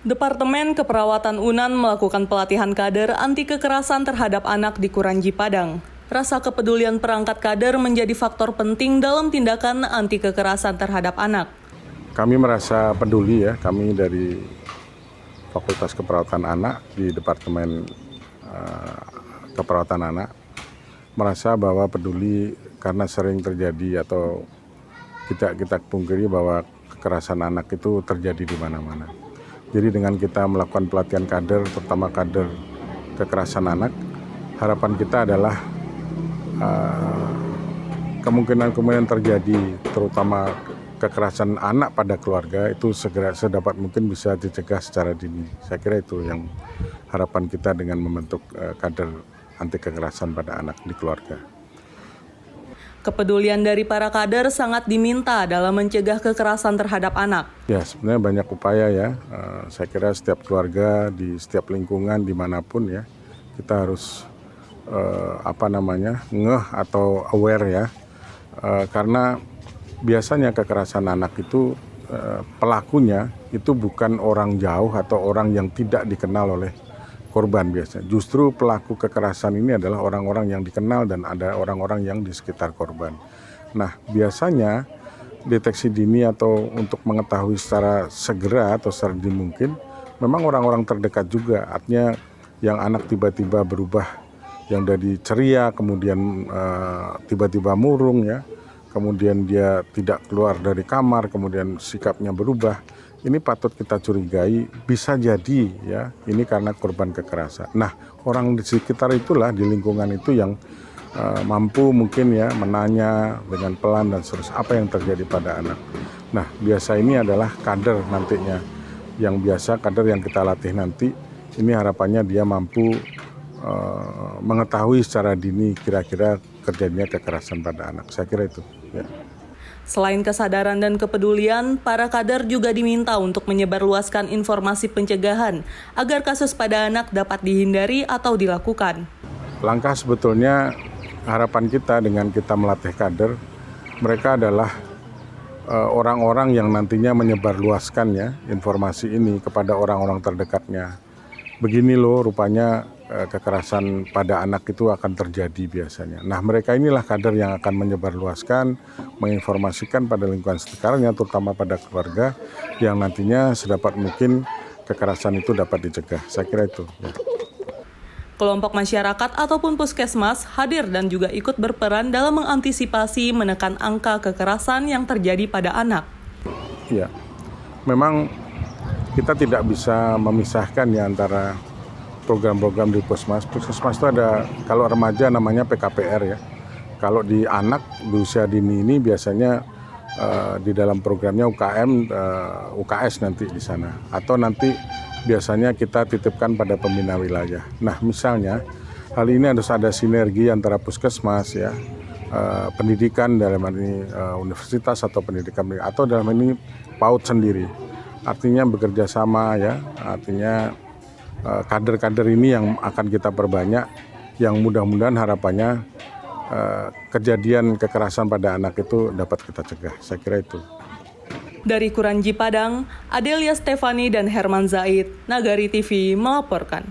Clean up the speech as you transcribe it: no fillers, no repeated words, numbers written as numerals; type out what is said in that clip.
Departemen Keperawatan UNAN melakukan pelatihan kader anti kekerasan terhadap anak di Kuranji Padang. Rasa kepedulian perangkat kader menjadi faktor penting dalam tindakan anti kekerasan terhadap anak. Kami merasa peduli ya, kami dari Fakultas Keperawatan Anak di Departemen Keperawatan Anak merasa bahwa peduli karena sering terjadi atau kita pungkiri bahwa kekerasan anak itu terjadi di mana-mana. Jadi dengan kita melakukan pelatihan kader, terutama kader kekerasan anak, harapan kita adalah kemungkinan terjadi, terutama kekerasan anak pada keluarga itu segera sedapat mungkin bisa dicegah secara dini. Saya kira itu yang harapan kita dengan membentuk kader anti kekerasan pada anak di keluarga. Kepedulian dari para kader sangat diminta dalam mencegah kekerasan terhadap anak. Ya, sebenarnya banyak upaya ya. Saya kira setiap keluarga, di setiap lingkungan, dimanapun ya, kita harus ngeh atau aware ya. Karena biasanya kekerasan anak itu pelakunya itu bukan orang jauh atau orang yang tidak dikenal oleh korban biasanya. Justru pelaku kekerasan ini adalah orang-orang yang dikenal dan ada orang-orang yang di sekitar korban. Nah, biasanya deteksi dini atau untuk mengetahui secara segera atau secara dini mungkin, memang orang-orang terdekat juga. Artinya yang anak tiba-tiba berubah, yang dari ceria kemudian tiba-tiba murung ya, kemudian dia tidak keluar dari kamar, kemudian sikapnya berubah. Ini patut kita curigai, bisa jadi ya, ini karena korban kekerasan. Nah, orang di sekitar itulah, di lingkungan itu yang mampu mungkin ya menanya dengan pelan dan seterusnya apa yang terjadi pada anak. Nah, biasa ini adalah kader nantinya, yang biasa kader yang kita latih nanti, ini harapannya dia mampu mengetahui secara dini kira-kira terjadinya kekerasan pada anak. Saya kira itu ya. Selain kesadaran dan kepedulian, para kader juga diminta untuk menyebarluaskan informasi pencegahan agar kasus pada anak dapat dihindari atau dilakukan. Langkah sebetulnya harapan kita dengan kita melatih kader, mereka adalah orang-orang yang nantinya menyebarluaskan ya informasi ini kepada orang-orang terdekatnya. Begini loh rupanya kekerasan pada anak itu akan terjadi biasanya. Nah, mereka inilah kader yang akan menyebarluaskan, menginformasikan pada lingkungan sekitarnya, terutama pada keluarga, yang nantinya sedapat mungkin kekerasan itu dapat dicegah. Saya kira itu. Ya. Kelompok masyarakat ataupun puskesmas hadir dan juga ikut berperan dalam mengantisipasi menekan angka kekerasan yang terjadi pada anak. Ya, memang kita tidak bisa memisahkan ya antara program-program di puskesmas. Puskesmas itu ada, kalau remaja namanya PKPR ya. Kalau di anak di usia dini ini biasanya di dalam programnya UKM, UKS nanti di sana. Atau nanti biasanya kita titipkan pada pembina wilayah. Nah, misalnya hal ini harus ada sinergi antara puskesmas ya, pendidikan dalam ini universitas atau pendidikan atau dalam ini PAUD sendiri. Artinya bekerja sama ya, artinya kader-kader ini yang akan kita perbanyak, yang mudah-mudahan harapannya kejadian kekerasan pada anak itu dapat kita cegah. Saya kira itu. Dari Kuranji Padang, Adelia Stefani dan Herman Zaid, Nagari TV melaporkan.